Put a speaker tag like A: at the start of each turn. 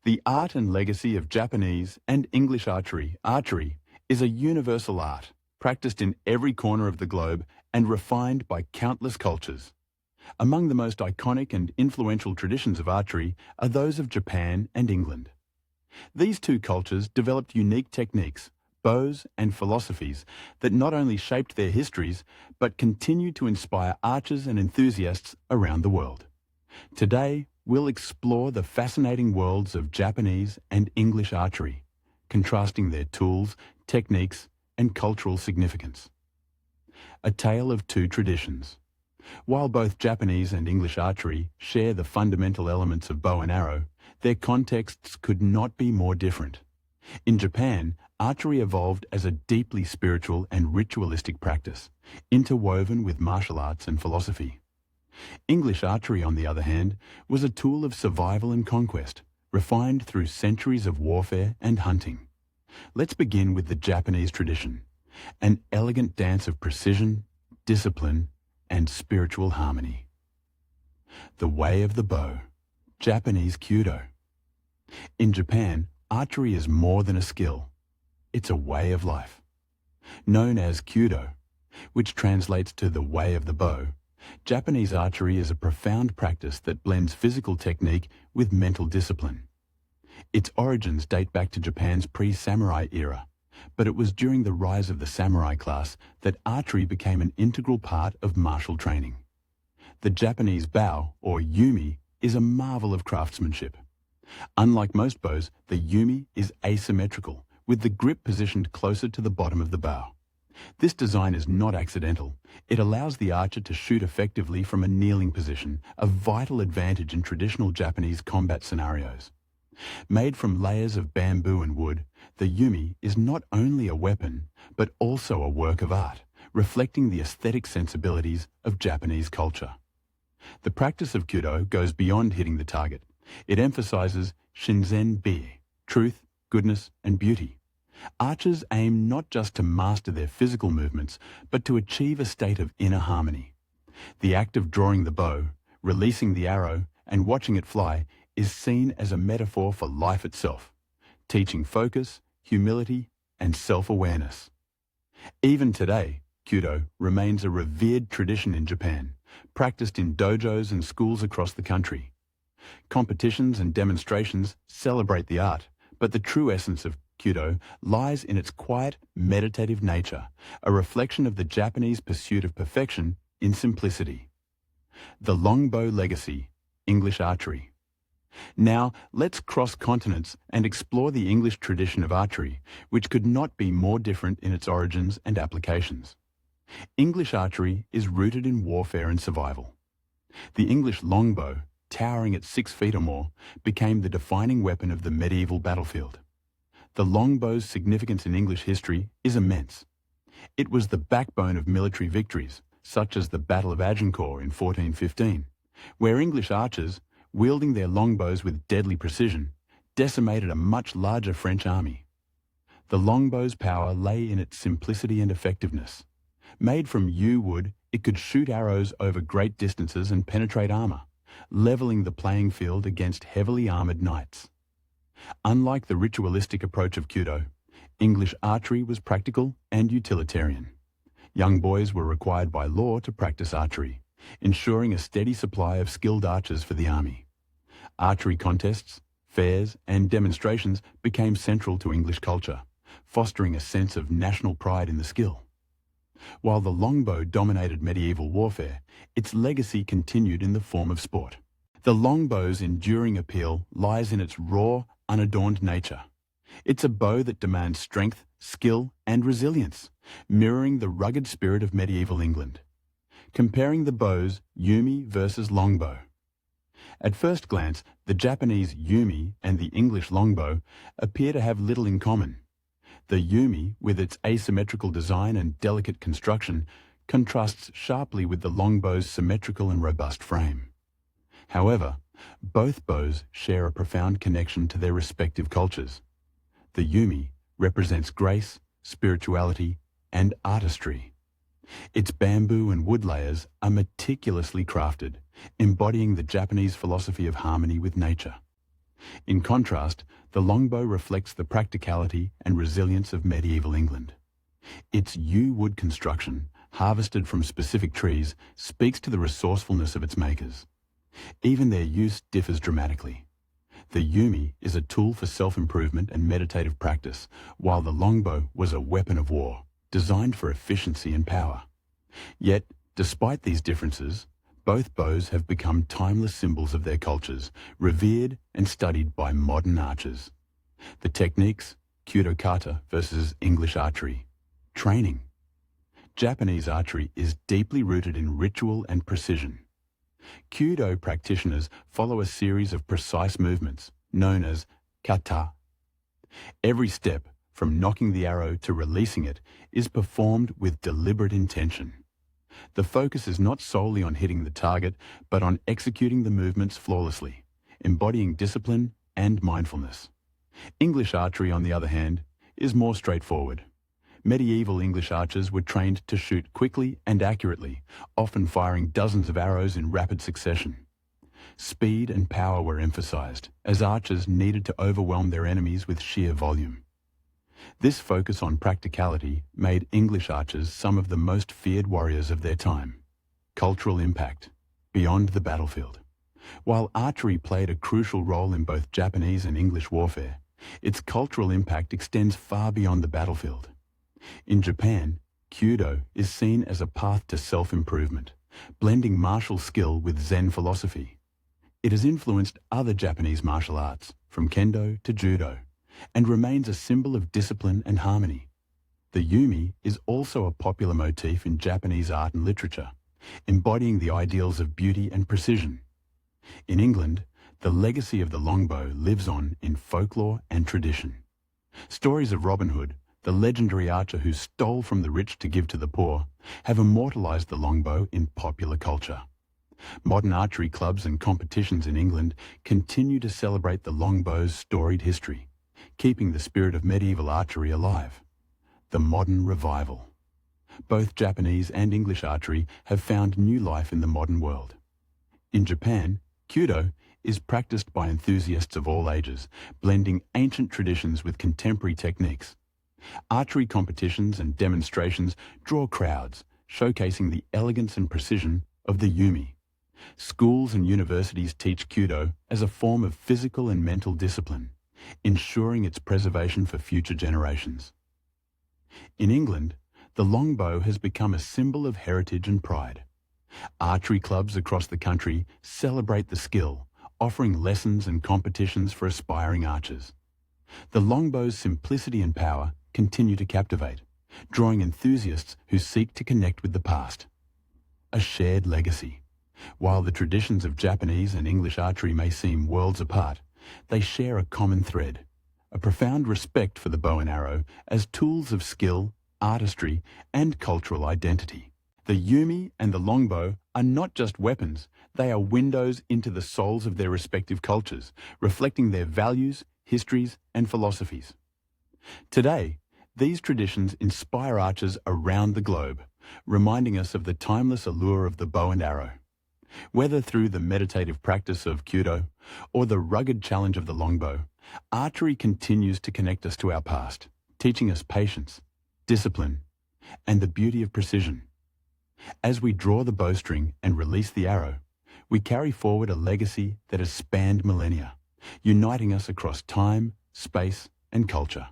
A: The art and legacy of Japanese and English archery, archery, is a universal art, practiced in every corner of the globe and refined by countless cultures. Among the most iconic and influential traditions of archery are those of Japan and England. These two cultures developed unique techniques, bows and philosophies that not only shaped their histories, but continue to inspire archers and enthusiasts around the world. Today, we'll explore the fascinating worlds of Japanese and English archery, contrasting their tools, techniques, and cultural significance. A tale of two traditions. While both Japanese and English archery share the fundamental elements of bow and arrow, their contexts could not be more different. In Japan, archery evolved as a deeply spiritual and ritualistic practice, interwoven with martial arts and philosophy. English archery, on the other hand, was a tool of survival and conquest, refined through centuries of warfare and hunting. Let's begin with the Japanese tradition, an elegant dance of precision, discipline, and spiritual harmony. The way of the bow, Japanese Kyūdō. In Japan, archery is more than a skill. It's a way of life. Known as Kyūdō, which translates to the way of the bow, Japanese archery is a profound practice that blends physical technique with mental discipline. Its origins date back to Japan's pre-samurai era, but it was during the rise of the samurai class that archery became an integral part of martial training. The Japanese bow, or Yumi, is a marvel of craftsmanship. Unlike most bows, the Yumi is asymmetrical, with the grip positioned closer to the bottom of the bow. This design is not accidental. It allows the archer to shoot effectively from a kneeling position, a vital advantage in traditional Japanese combat scenarios. Made from layers of bamboo and wood, the Yumi is not only a weapon, but also a work of art, reflecting the aesthetic sensibilities of Japanese culture. The practice of Kyūdō goes beyond hitting the target. It emphasizes shinzen-bi, truth, goodness, and beauty. Archers aim not just to master their physical movements, but to achieve a state of inner harmony. The act of drawing the bow, releasing the arrow, and watching it fly is seen as a metaphor for life itself, teaching focus, humility, and self-awareness. Even today, Kyūdō remains a revered tradition in Japan, practiced in dojos and schools across the country. Competitions and demonstrations celebrate the art, but the true essence of Kyūdō lies in its quiet, meditative nature, a reflection of the Japanese pursuit of perfection in simplicity. The Longbow Legacy, English archery. Now, let's cross continents and explore the English tradition of archery, which could not be more different in its origins and applications. English archery is rooted in warfare and survival. The English longbow, towering at 6 feet or more, became the defining weapon of the medieval battlefield. The longbow's significance in English history is immense. It was the backbone of military victories, such as the Battle of Agincourt in 1415, where English archers, wielding their longbows with deadly precision, decimated a much larger French army. The longbow's power lay in its simplicity and effectiveness. Made from yew wood, it could shoot arrows over great distances and penetrate armor, leveling the playing field against heavily armored knights. Unlike the ritualistic approach of Kyūdō, English archery was practical and utilitarian. Young boys were required by law to practice archery, ensuring a steady supply of skilled archers for the army. Archery contests, fairs, and demonstrations became central to English culture, fostering a sense of national pride in the skill. While the longbow dominated medieval warfare, its legacy continued in the form of sport. The longbow's enduring appeal lies in its raw, unadorned nature. It's a bow that demands strength, skill, and resilience, mirroring the rugged spirit of medieval England. Comparing the bows Yumi versus longbow. At first glance, the Japanese Yumi and the English longbow appear to have little in common. The Yumi, with its asymmetrical design and delicate construction, contrasts sharply with the longbow's symmetrical and robust frame. However, both bows share a profound connection to their respective cultures. The Yumi represents grace, spirituality, and artistry. Its bamboo and wood layers are meticulously crafted, embodying the Japanese philosophy of harmony with nature. In contrast, the longbow reflects the practicality and resilience of medieval England. Its yew wood construction, harvested from specific trees, speaks to the resourcefulness of its makers. Even their use differs dramatically. The Yumi is a tool for self-improvement and meditative practice, while the longbow was a weapon of war, designed for efficiency and power. Yet, despite these differences, both bows have become timeless symbols of their cultures, revered and studied by modern archers. The techniques, Kyūdō kata versus English archery. Training. Japanese archery is deeply rooted in ritual and precision. Kyūdō practitioners follow a series of precise movements, known as kata. Every step, from knocking the arrow to releasing it, is performed with deliberate intention. The focus is not solely on hitting the target, but on executing the movements flawlessly, embodying discipline and mindfulness. English archery, on the other hand, is more straightforward. Medieval English archers were trained to shoot quickly and accurately, often firing dozens of arrows in rapid succession. Speed and power were emphasized, as archers needed to overwhelm their enemies with sheer volume. This focus on practicality made English archers some of the most feared warriors of their time. Cultural impact. Beyond the battlefield. While archery played a crucial role in both Japanese and English warfare, its cultural impact extends far beyond the battlefield. In Japan, Kyūdō is seen as a path to self-improvement, blending martial skill with Zen philosophy. It has influenced other Japanese martial arts, from Kendo to Judo, and remains a symbol of discipline and harmony. The Yumi is also a popular motif in Japanese art and literature, embodying the ideals of beauty and precision. In England, the legacy of the longbow lives on in folklore and tradition. Stories of Robin Hood, the legendary archer who stole from the rich to give to the poor, have immortalized the longbow in popular culture. Modern archery clubs and competitions in England continue to celebrate the longbow's storied history, keeping the spirit of medieval archery alive. The modern revival. Both Japanese and English archery have found new life in the modern world. In Japan, Kyūdō is practiced by enthusiasts of all ages, blending ancient traditions with contemporary techniques. Archery competitions and demonstrations draw crowds, showcasing the elegance and precision of the Yumi. Schools and universities teach Kyūdō as a form of physical and mental discipline, ensuring its preservation for future generations. In England, the longbow has become a symbol of heritage and pride. Archery clubs across the country celebrate the skill, offering lessons and competitions for aspiring archers. The longbow's simplicity and power continue to captivate, drawing enthusiasts who seek to connect with the past. A shared legacy. While the traditions of Japanese and English archery may seem worlds apart, they share a common thread, a profound respect for the bow and arrow as tools of skill, artistry, and cultural identity. The Yumi and the longbow are not just weapons, they are windows into the souls of their respective cultures, reflecting their values, histories, and philosophies. Today, these traditions inspire archers around the globe, reminding us of the timeless allure of the bow and arrow. Whether through the meditative practice of Kyūdō or the rugged challenge of the longbow, archery continues to connect us to our past, teaching us patience, discipline, and the beauty of precision. As we draw the bowstring and release the arrow, we carry forward a legacy that has spanned millennia, uniting us across time, space, and culture.